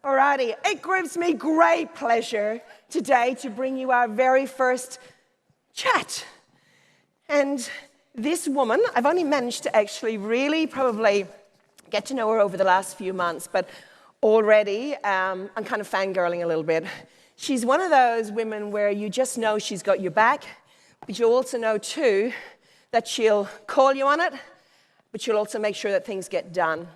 Alrighty, it gives me great pleasure today to bring you our very first chat. And this woman, I've only managed to actually really probably get to know her over the last few months, but already I'm kind of fangirling a little bit. She's one of those women where you just know she's got your back, but you also know too that she'll call you on it, but she'll also make sure that things get done.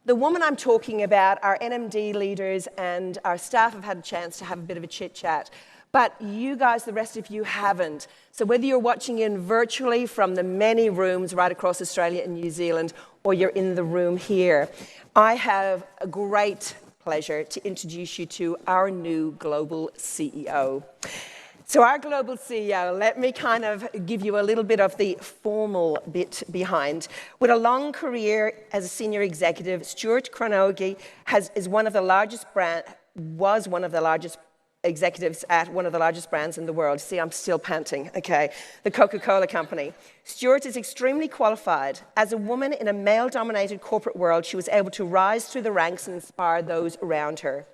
The woman I'm talking about, our NMD leaders and our staff have had a chance to have a bit of a chit-chat. But you guys, the rest of you, haven't. So whether you're watching in virtually from the many rooms right across Australia and New Zealand, or you're in the room here, I have a great pleasure to introduce you to our new global CEO. So our global CEO, let me kind of give you a little bit of the formal bit behind. With a long career as a senior executive, Stuart Kronauge was one of the largest executives at one of the largest brands in the world. See, I'm still panting, okay. The Coca-Cola Company. Stuart is extremely qualified. As a woman in a male-dominated corporate world, she was able to rise through the ranks and inspire those around her.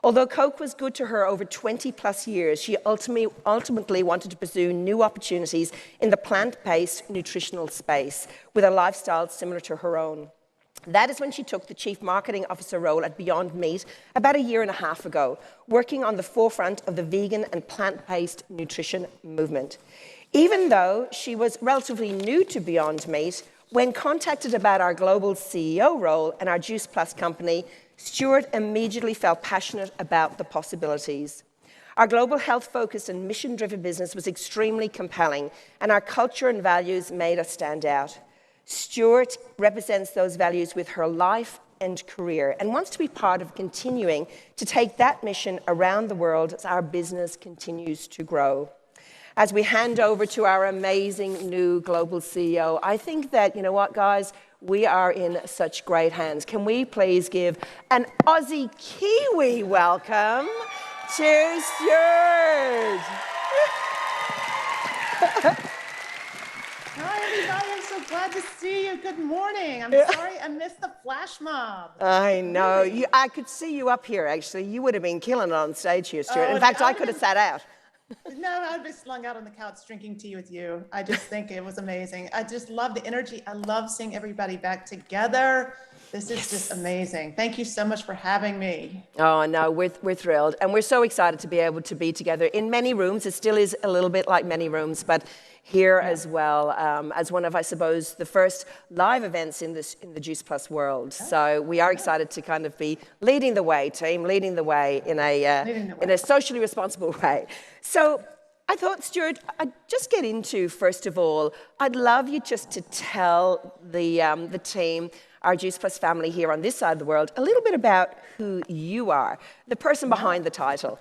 Although Coke was good to her over 20-plus years, she ultimately wanted to pursue new opportunities in the plant-based nutritional space with a lifestyle similar to her own. That is when she took the Chief Marketing Officer role at Beyond Meat about a year and a half ago, working on the forefront of the vegan and plant-based nutrition movement. Even though she was relatively new to Beyond Meat, when contacted about our global CEO role and our Juice Plus company, Stuart immediately felt passionate about the possibilities. Our global health-focused and mission-driven business was extremely compelling, and our culture and values made us stand out. Stuart represents those values with her life and career and wants to be part of continuing to take that mission around the world as our business continues to grow. As we hand over to our amazing new global CEO, I think that, you know what, guys, we are in such great hands. Can we please give an Aussie Kiwi welcome to Stuart? Hi, everybody. I'm so glad to see you. Good morning. I'm sorry I missed the flash mob. I know. I could see you up here, actually. You would have been killing it on stage here, Stuart. In fact, I could have sat out. No, I would be slung out on the couch drinking tea with you. I just think it was amazing. I just love the energy. I love seeing everybody back together. This is just amazing. Thank you so much for having me. Oh, no, we're thrilled. And we're so excited to be able to be together in many rooms. It still is a little bit like many rooms, but here as well, as one of, I suppose, the first live events in the Juice Plus world. So we are excited to kind of be leading the way, team, leading the way in a socially responsible way. So I thought, Stuart, I'd just get into, first of all, I'd love you just to tell the team, our Juice Plus family here on this side of the world, a little bit about who you are, the person behind the title.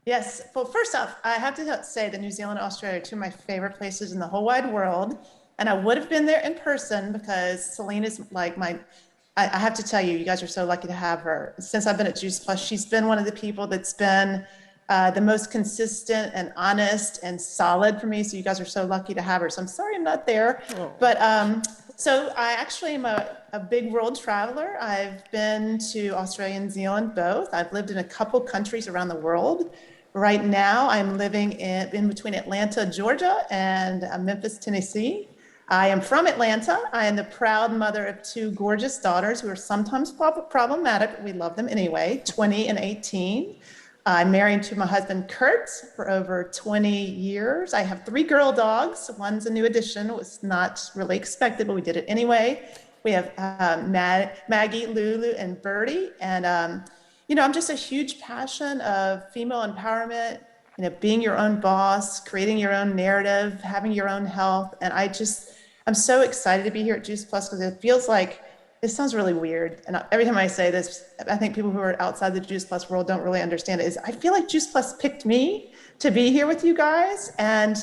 Yes. Well, first off, I have to say that New Zealand and Australia are two of my favorite places in the whole wide world. And I would have been there in person because Celine is like I have to tell you, you guys are so lucky to have her. Since I've been at Juice Plus, she's been one of the people that's been the most consistent and honest and solid for me. So you guys are so lucky to have her. So I'm sorry I'm not there. Oh. But so I actually am a big world traveler. I've been to Australia and New Zealand both. I've lived in a couple countries around the world. Right now, I'm living in between Atlanta, Georgia, and Memphis, Tennessee. I am from Atlanta. I am the proud mother of two gorgeous daughters who are sometimes problematic, but we love them anyway, 20 and 18. I'm married to my husband, Kurt, for over 20 years. I have 3 girl dogs. One's a new addition. It was not really expected, but we did it anyway. We have Maggie, Lulu, and Birdie, and you know, I'm just a huge passion of female empowerment, you know, being your own boss, creating your own narrative, having your own health. And I'm so excited to be here at Juice Plus because it feels like, this sounds really weird. And every time I say this, I think people who are outside the Juice Plus world don't really understand it, is I feel like Juice Plus picked me to be here with you guys. And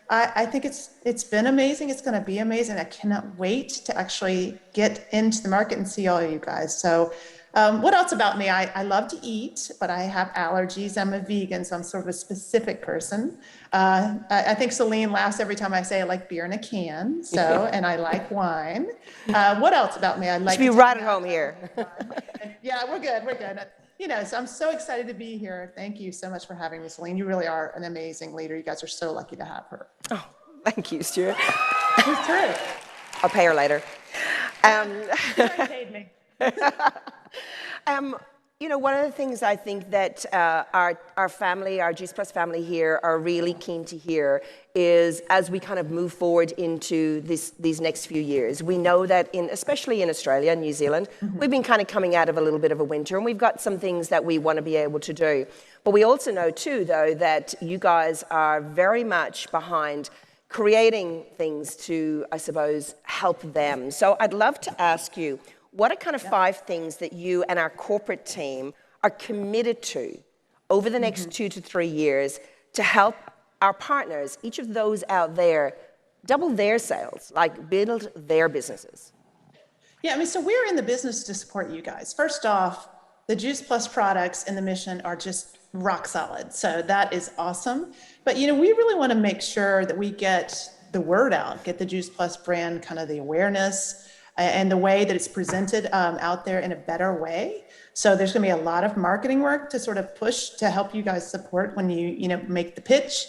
I think it's been amazing. It's going to be amazing. I cannot wait to actually get into the market and see all of you guys. So what else about me? I love to eat, but I have allergies. I'm a vegan, so I'm sort of a specific person. I think Celine laughs every time I say I like beer in a can, and I like wine. What else about me? I like to be right at home here. Yeah, we're good. So I'm so excited to be here. Thank you so much for having me, Celine. You really are an amazing leader. You guys are so lucky to have her. Oh, thank you, Stuart. She's terrific. I'll pay her later. She already paid me. One of the things I think that our family, our Juice Plus family here, are really keen to hear is as we kind of move forward into these next few years. We know that especially in Australia and New Zealand, we've been kind of coming out of a little bit of a winter, and we've got some things that we want to be able to do. But we also know too, though, that you guys are very much behind creating things to, I suppose, help them. So I'd love to ask you, what are kind of 5 things that you and our corporate team are committed to over the next 2 to 3 years to help our partners, each of those out there, double their sales, like build their businesses? Yeah, so we're in the business to support you guys. First off, the Juice Plus products and the mission are just rock solid. So that is awesome. But, we really want to make sure that we get the word out, get the Juice Plus brand, kind of the awareness and the way that it's presented out there in a better way. So there's going to be a lot of marketing work to sort of push to help you guys support when you make the pitch.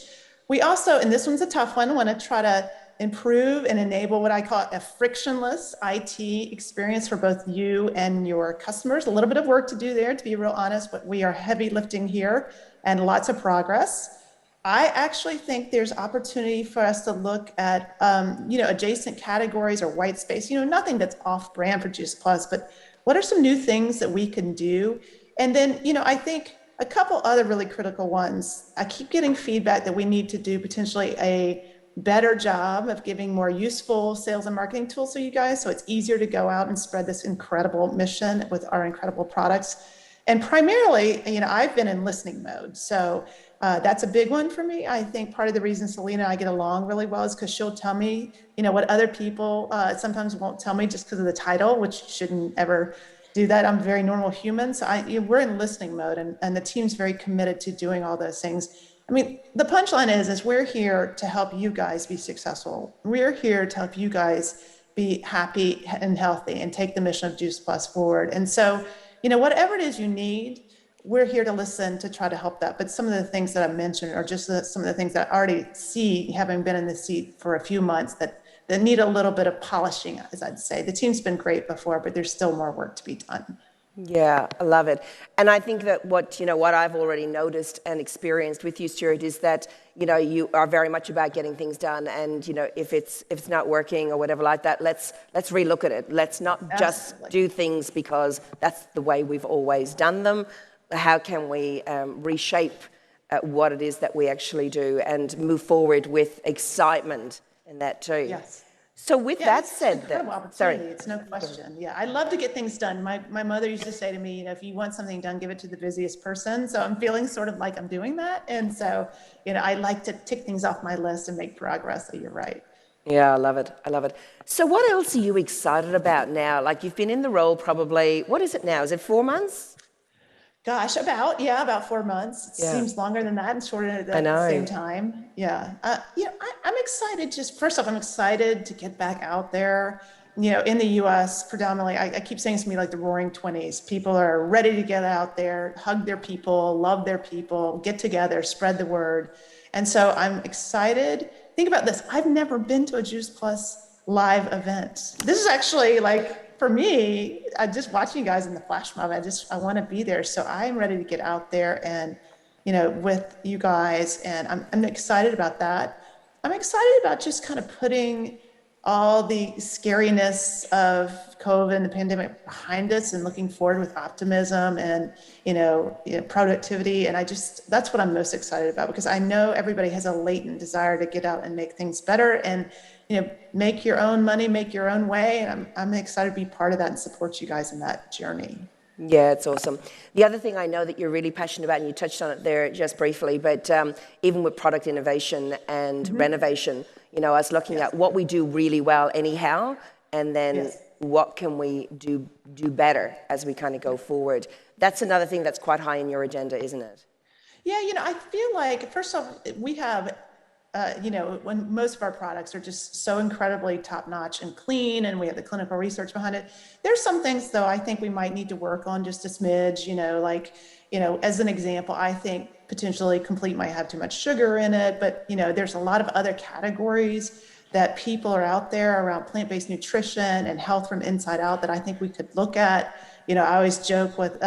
We also, and this one's a tough one, want to try to improve and enable what I call a frictionless IT experience for both you and your customers. A little bit of work to do there, to be real honest, but we are heavy lifting here and lots of progress. I actually think there's opportunity for us to look at, adjacent categories or white space, nothing that's off brand for Juice Plus, but what are some new things that we can do? And then, I think a couple other really critical ones. I keep getting feedback that we need to do potentially a better job of giving more useful sales and marketing tools to you guys, so it's easier to go out and spread this incredible mission with our incredible products. And primarily, I've been in listening mode, so that's a big one for me. I think part of the reason Selena and I get along really well is because she'll tell me, what other people sometimes won't tell me just because of the title, which shouldn't ever do that. I'm a very normal human, so we're in listening mode, and the team's very committed to doing all those things. The punchline is we're here to help you guys be successful. We're here to help you guys be happy and healthy and take the mission of Juice Plus forward. And so, whatever it is you need, we're here to listen to try to help that. But some of the things that I mentioned are just some of the things that I already see, having been in the seat for a few months, that need a little bit of polishing, as I'd say. The team's been great before, but there's still more work to be done. Yeah, I love it. And I think that what I've already noticed and experienced with you, Stuart, is that, you are very much about getting things done. And, if it's not working or whatever like that, let's relook at it. Let's not just do things because that's the way we've always done them. How can we reshape what it is that we actually do and move forward with excitement in that too? Yes. So with that said, sorry, it's no question. Yeah, I love to get things done. My mother used to say to me, if you want something done, give it to the busiest person. So I'm feeling sort of like I'm doing that. And so, I like to tick things off my list and make progress. So you're right. Yeah, I love it. I love it. So what else are you excited about now? Like you've been in the role probably, what is it now? Is it 4 months? Gosh, about 4 months. It seems longer than that and shorter at the same time. Yeah. I'm excited. First off, I'm excited to get back out there. In the U.S. predominantly, I keep saying to me like the roaring 20s. People are ready to get out there, hug their people, love their people, get together, spread the word. And so I'm excited. Think about this. I've never been to a Juice Plus live event. This is actually for me, I just watching you guys in the flash mob. I want to be there. So I'm ready to get out there and, with you guys. And I'm excited about that. I'm excited about just kind of putting all the scariness of COVID and the pandemic behind us and looking forward with optimism and, productivity. And that's what I'm most excited about, because I know everybody has a latent desire to get out and make things better and, make your own money, make your own way. And I'm excited to be part of that and support you guys in that journey. Yeah, it's awesome. The other thing I know that you're really passionate about, and you touched on it there just briefly, but even with product innovation and renovation, I was looking at what we do really well anyhow, and then what can we do better as we kind of go forward. That's another thing that's quite high in your agenda, isn't it? Yeah, I feel like, first off, we have when most of our products are just so incredibly top-notch and clean, and we have the clinical research behind it. There's some things, though, I think we might need to work on just a smidge, as an example, I think potentially Complete might have too much sugar in it, but, there's a lot of other categories that people are out there around plant-based nutrition and health from inside out that I think we could look at. I always joke with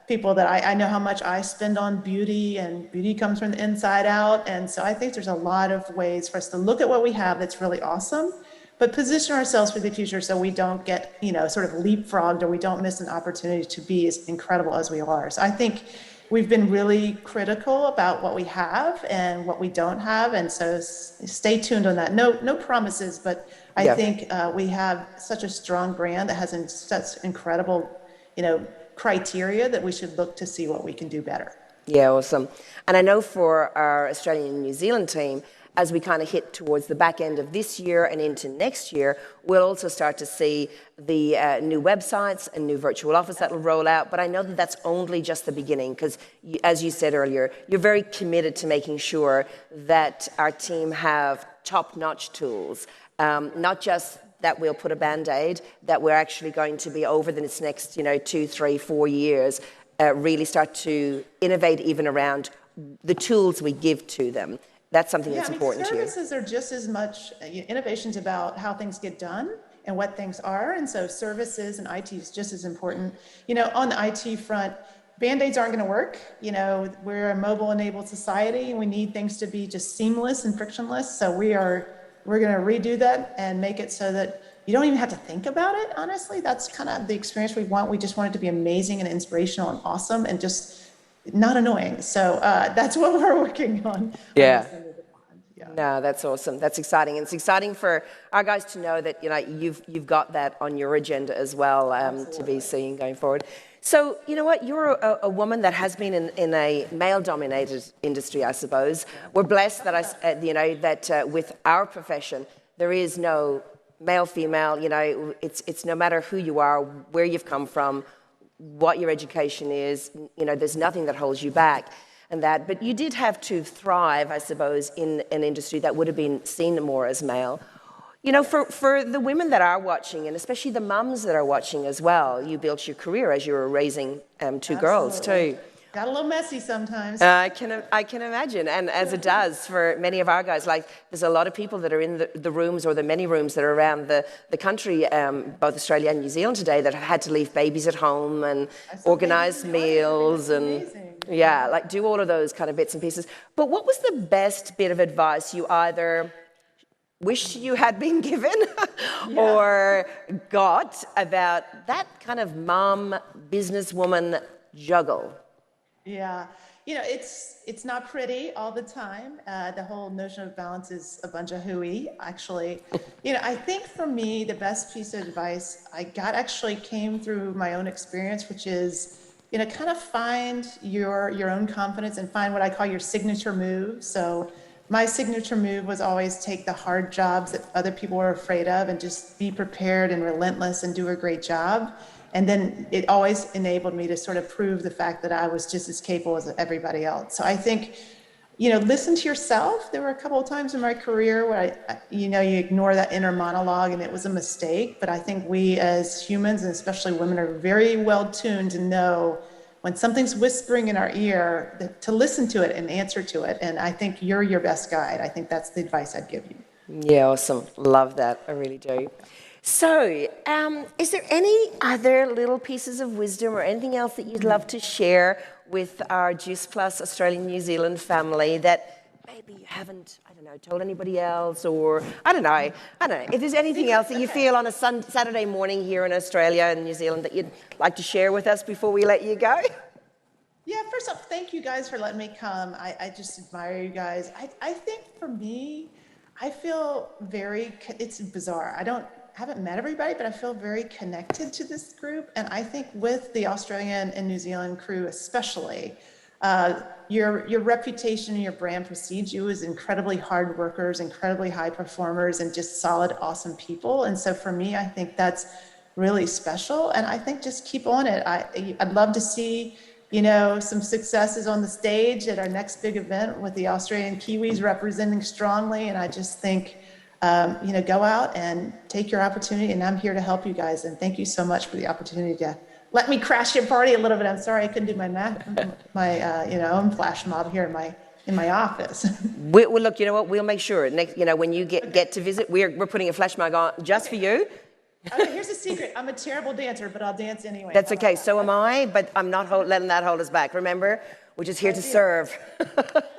people that I know how much I spend on beauty, and beauty comes from the inside out. And so I think there's a lot of ways for us to look at what we have that's really awesome, but position ourselves for the future so we don't get, sort of leapfrogged, or we don't miss an opportunity to be as incredible as we are. So I think we've been really critical about what we have and what we don't have. And so stay tuned on that. No promises, but I think we have such a strong brand that has such incredible, criteria that we should look to see what we can do better. Yeah, awesome. And I know for our Australian and New Zealand team, as we kind of hit towards the back end of this year and into next year, we'll also start to see the new websites and new virtual office that will roll out. But I know that that's only just the beginning, because as you said earlier, you're very committed to making sure that our team have top-notch tools, not just that we'll put a Band-Aid, that we're actually going to be over this next 2, 3, 4 years, really start to innovate even around the tools we give to them. That's something that's important to you. Services are just as much, innovations about how things get done and what things are. And so services and IT is just as important. On the IT front, Band-Aids aren't going to work. We're a mobile-enabled society, and we need things to be just seamless and frictionless. So we're going to redo that and make it so that you don't even have to think about it, honestly. That's kind of the experience we want. We just want it to be amazing and inspirational and awesome and just not annoying. So that's what we're working on. Yeah. No, that's awesome. That's exciting. And it's exciting for our guys to know that you've got that on your agenda as well, to be seen going forward. So, you know what? You're a woman that has been in a male-dominated industry, I suppose. We're blessed that with our profession, there is no male, female. It's no matter who you are, where you've come from, what your education is. There's nothing that holds you back, but you did have to thrive, I suppose, in an industry that would have been seen more as male. For the women that are watching, and especially the mums that are watching as well, you built your career as you were raising two girls too. Got a little messy sometimes. I can imagine, and as it does for many of our guys. Like, there's a lot of people that are in the rooms, or the many rooms that are around the country, both Australia and New Zealand today, that have had to leave babies at home and organise meals and do all of those kind of bits and pieces. But what was the best bit of advice you either wish you had been given or got about that kind of mom, businesswoman juggle? Yeah, it's not pretty all the time. The whole notion of balance is a bunch of hooey, actually. I think for me, the best piece of advice I got actually came through my own experience, which is, kind of find your own confidence and find what I call your signature move. So my signature move was always take the hard jobs that other people were afraid of and just be prepared and relentless and do a great job. And then it always enabled me to sort of prove the fact that I was just as capable as everybody else. So I think, listen to yourself. There were a couple of times in my career where you ignore that inner monologue, and it was a mistake. But I think we as humans, and especially women, are very well tuned to know when something's whispering in our ear, to listen to it and answer to it. And I think you're your best guide. I think that's the advice I'd give you. Yeah, awesome. Love that. I really do. So, is there any other little pieces of wisdom or anything else that you'd love to share with our Juice Plus Australian New Zealand family that maybe you haven't, told anybody else, or I don't know. If there's anything else that you feel on a Saturday morning here in Australia and New Zealand that you'd like to share with us before we let you go? Yeah, first off, thank you guys for letting me come. I just admire you guys. I think for me, I feel it's bizarre. I haven't met everybody, but I feel very connected to this group. And I think with the Australian and New Zealand crew especially, your reputation and your brand precedes you as incredibly hard workers, incredibly high performers, and just solid, awesome people. And so for me, I think that's really special. And I think just keep on it. I'd love to see you know, some successes on the stage at our next big event with the Australian Kiwis representing strongly. And I just think, you know, go out and take your opportunity. And I'm here to help you guys. And thank you so much for the opportunity to let me crash your party a little bit. I'm sorry I couldn't do my you know, own flash mob here in my office. Well, look, you know what? We'll make sure. Next, you know, when you get to visit, we're putting a flash mob on just for you. Okay, here's a secret. I'm a terrible dancer, but I'll dance anyway. That's okay. So am I, but I'm not letting that hold us back. Remember, we're just here to serve.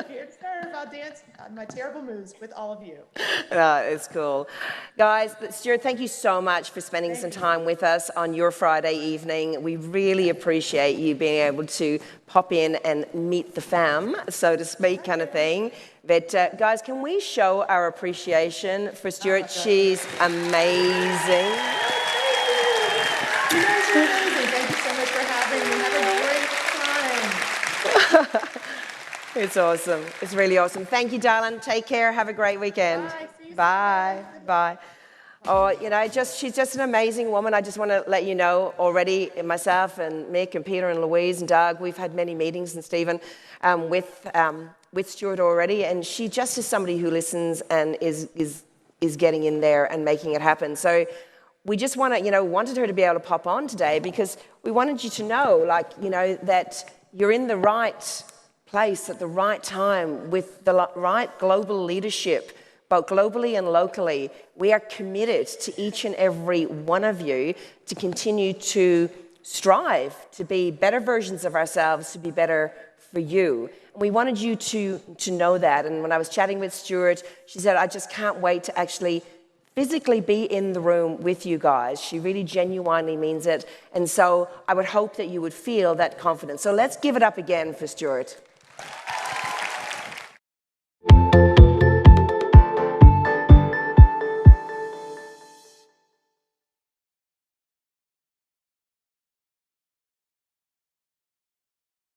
Here to serve. I'll dance my terrible moves with all of you. It's cool. Guys, Stuart, thank you so much for spending some time with us on your Friday evening. We really appreciate you being able to pop in and meet the fam, so to speak, kind of thing. But guys, can we show our appreciation for Stuart? She's amazing. You guys are amazing. Thank you so much for having me. Have a great time. It's awesome. It's really awesome. Thank you, darling. Take care. Have a great weekend. Bye. See you Bye. Bye. Oh, you know, she's just an amazing woman. I just want to let you know already, myself and Mick and Peter and Louise and Doug, we've had many meetings, and Stephen, with Stuart already, and she just is somebody who listens and is getting in there and making it happen. So we just want to, you know, wanted her to be able to pop on today because we wanted you to know, like, you know, that you're in the right place at the right time with the right global leadership, both globally and locally. We are committed to each and every one of you to continue to strive to be better versions of ourselves, to be better for you. And we wanted you to know that. And when I was chatting with Stuart, she said, I just can't wait to actually physically be in the room with you guys. She really genuinely means it. And so I would hope that you would feel that confidence. So let's give it up again for Stuart.